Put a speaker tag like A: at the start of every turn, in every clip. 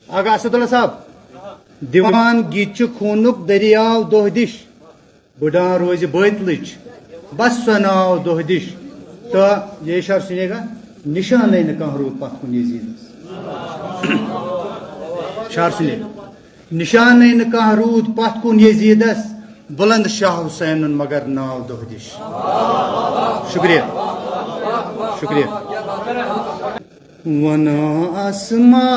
A: آغا اسداللہ صاحب دیوان گیچ خونک دریاو دہ دش بڑھان روز بیتلچ بس سناو دہ دش تو یہ اشار سنے گا نشان نہیں کان رود پت کن یزید اشار سنے نشان نہیں کان رود پت کن یزیدس بلند شاہ حسین مگر ناو دہ دش شکریہ شکریہ ونا آسمان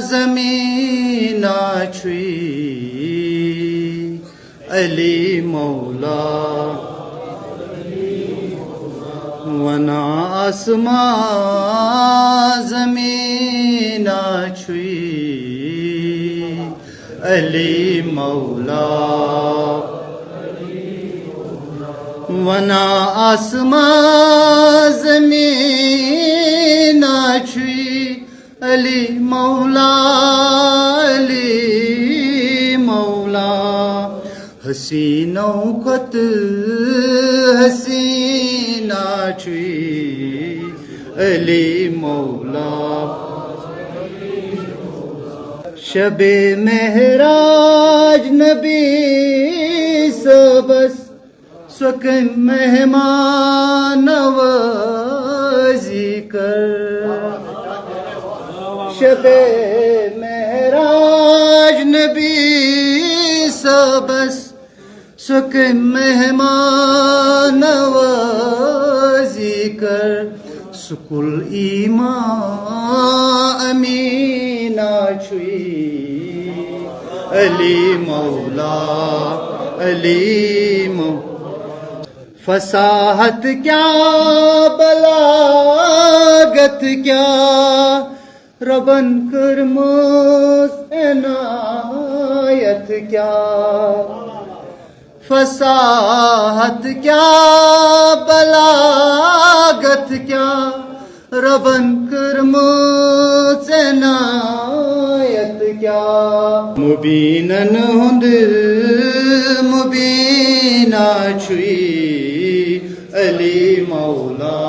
A: زمین چھوئی علی مولا ونا آسمان زمین چھوئی علی مولا ونا آسمان زمین چھوئی علی مولا علی مولا حسینوں کت حسینہ چھوئی علی مولا شب مہراج نبی سبس سکن مہمان نوازی کر شب مہراج نبی سبس سکن مہمان نوازی کر سکل ایمان امینہ چھوئی علی مولا علی مولا فصاحت کیا بلاغت کیا ربن کرمز عنایت کیا فصاحت کیا بلاغت کیا ربن کرمز عنایت کیا مبینن ہند مبینہ چھوئی علی مولا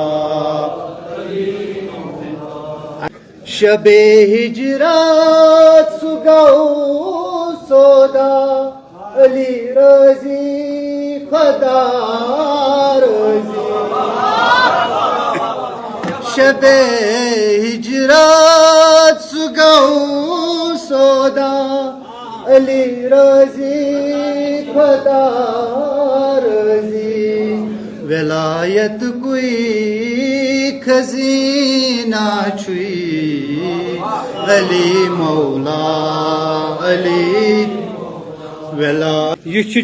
A: شب ہجرات سگو سودا علی رضی خدا رضی شب ہجرات سگو سودا علی رضی خدا رضی ولایت کوئی خزینہ چھوئی علی مولا علی ولایت